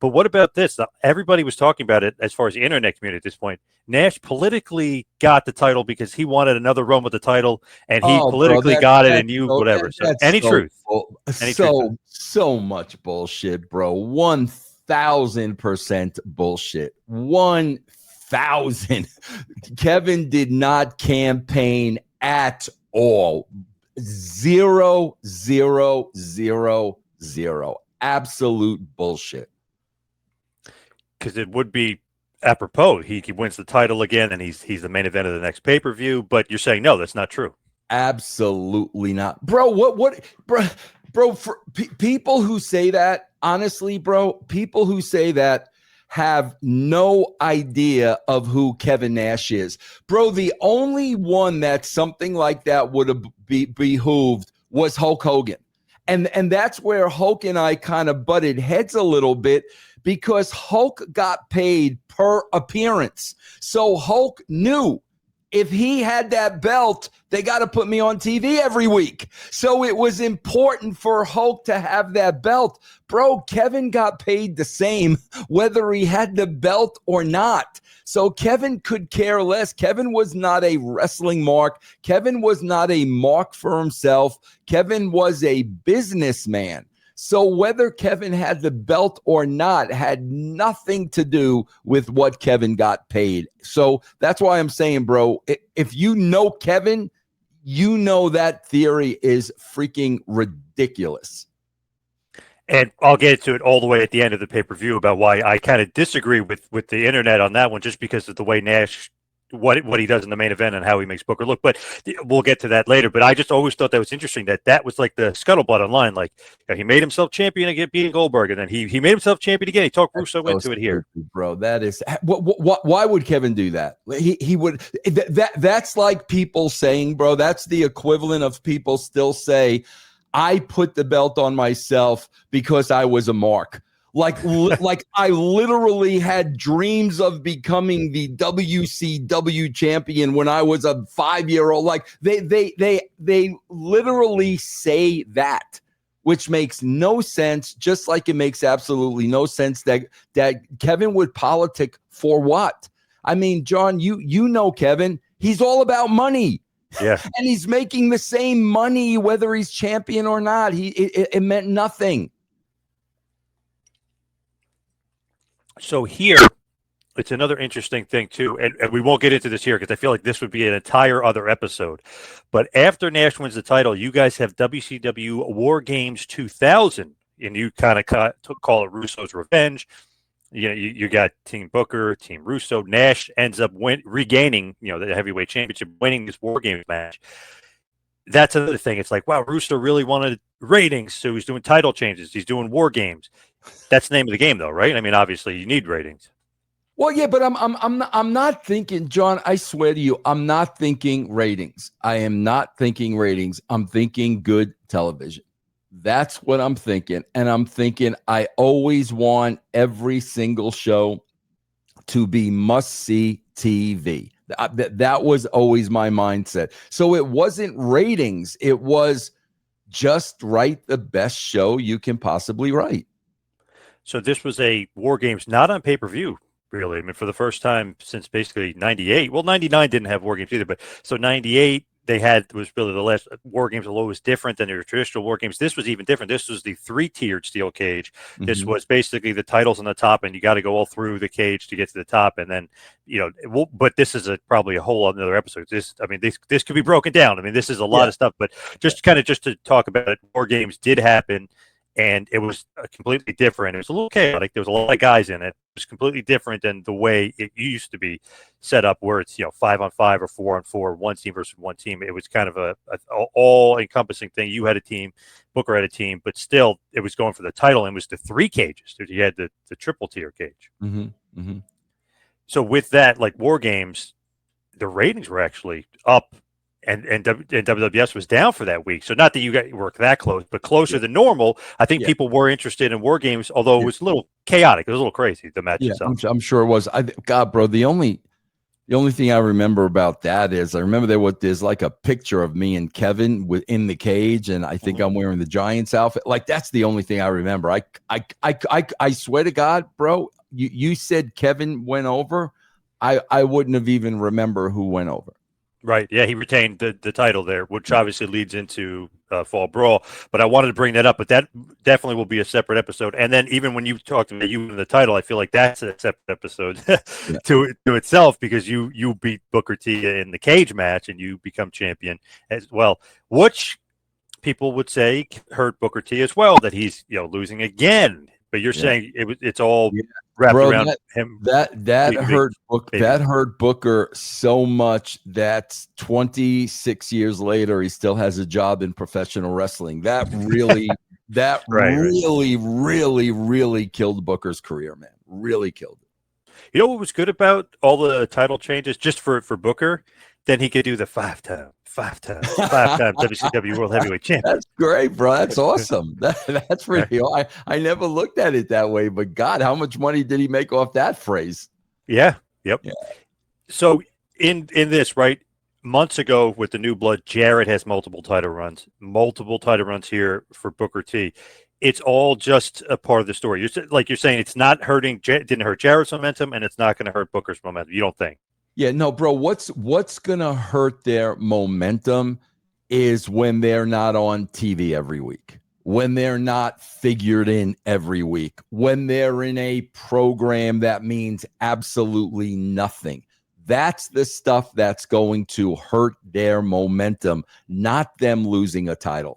But what about this? Everybody was talking about it as far as the internet community at this point. Nash politically got the title because he wanted another run with the title, and he politically got it, and whatever. So any truth? So much bullshit, bro. 1,000% bullshit. 1,000. Kevin did not campaign at all. 0, 0, 0, 0. Absolute bullshit. Because it would be apropos. He wins the title again, and he's the main event of the next pay-per-view. But you're saying no, that's not true. Absolutely not, bro. Bro? For people who say that, honestly, bro, people who say that have no idea of who Kevin Nash is. Bro, the only one that something like that would have behooved was Hulk Hogan. And that's where Hulk and I kind of butted heads a little bit, because Hulk got paid per appearance. So Hulk knew if he had that belt, they got to put me on TV every week. So it was important for Hulk to have that belt. Bro, Kevin got paid the same whether he had the belt or not. So Kevin could care less. Kevin was not a wrestling mark. Kevin was not a mark for himself. Kevin was a businessman. So whether Kevin had the belt or not had nothing to do with what Kevin got paid. So that's why I'm saying, bro, if you know Kevin, you know that theory is freaking ridiculous. And I'll get to it all the way at the end of the pay-per-view about why I kind of disagree with the internet on that one, just because of the way Nash, what he does in the main event and how he makes Booker look. But we'll get to that later. But I just always thought that was interesting, that was like the scuttlebutt online. Like, he made himself champion again, beating Goldberg, and then he made himself champion again. He talked Russo into it here. Bro, that is why would Kevin do that? He would that's like people saying, bro, that's the equivalent of people still say, I put the belt on myself because I was a mark. Like I literally had dreams of becoming the WCW champion when I was a 5-year-old. Like they literally say that, which makes no sense. Just like it makes absolutely no sense that Kevin would politic for what? I mean, John, you know Kevin. He's all about money. Yeah, and he's making the same money whether he's champion or not. It meant nothing. So here, it's another interesting thing too, and we won't get into this here because I feel like this would be an entire other episode. But after Nash wins the title, you guys have WCW War Games 2000, and you kind of call it Russo's Revenge. You know, you got Team Booker, Team Russo. Nash ends up regaining, the heavyweight championship, winning this War Games match. That's another thing. It's like, wow, Russo really wanted ratings, so he's doing title changes. He's doing War Games. That's the name of the game, though, right? I mean, obviously, you need ratings. Well, yeah, but I'm not thinking, John. I swear to you, I'm not thinking ratings. I am not thinking ratings. I'm thinking good television. That's what I'm thinking. And I'm thinking I always want every single show to be must-see TV. That was always my mindset. So it wasn't ratings. It was just write the best show you can possibly write. So this was a War Games not on pay-per-view, really. I mean, for the first time since basically 98. Well, 99 didn't have War Games either, but so 98 was really the last War Games, although it was different than your traditional War Games. This was even different. This was the 3-tiered steel cage. Mm-hmm. This was basically the titles on the top, and you got to go all through the cage to get to the top. And then, but this is probably a whole other episode. This could be broken down. I mean, this is a lot of stuff, but just to talk about it, War Games did happen. And it was completely different. It was a little chaotic. There was a lot of guys in it. It was completely different than the way it used to be set up, where it's 5-on-5 or 4-on-4, one team versus one team. It was kind of a all-encompassing thing. You had a team, Booker had a team, but still, it was going for the title. And it was the 3 cages. You had the triple tier cage. Mm-hmm. Mm-hmm. So with that, like War Games, the ratings were actually up. And WWS was down for that week. So not that you were that close, but closer than normal. I think people were interested in War Games, although it was a little chaotic. It was a little crazy, the match itself. I'm sure it was. God, bro, the only The only thing I remember about that is I remember there's like a picture of me and Kevin in the cage, and I think I'm wearing the Giants outfit. Like, that's the only thing I remember. I swear to God, bro, you said Kevin went over. I wouldn't have even remember who went over. Right. Yeah, he retained the title there, which obviously leads into Fall Brawl. But I wanted to bring that up, but that definitely will be a separate episode. And then even when you talked about you in the title, I feel like that's a separate episode to itself, because you beat Booker T in the cage match and you become champion as well, which people would say hurt Booker T as well, that he's losing again. But you're saying it's all wrapped around him. That hurt Booker so much that 26 years later he still has a job in professional wrestling. That really really killed Booker's career, man. Really killed it. You know what was good about all the title changes just for Booker? Then he could do the five-time WCW World Heavyweight Champion. That's great, bro. That's awesome. That's really. I never looked at it that way, but God, how much money did he make off that phrase? Yeah. Yep. Yeah. So in this, right, months ago with the new blood, Jarrett has multiple title runs here for Booker T. It's all just a part of the story. You're saying it's not didn't hurt Jarrett's momentum, and it's not going to hurt Booker's momentum. You don't think? Yeah, no, bro. What's gonna hurt their momentum is when they're not on TV every week, when they're not figured in every week, when they're in a program that means absolutely nothing. That's the stuff that's going to hurt their momentum, not them losing a title.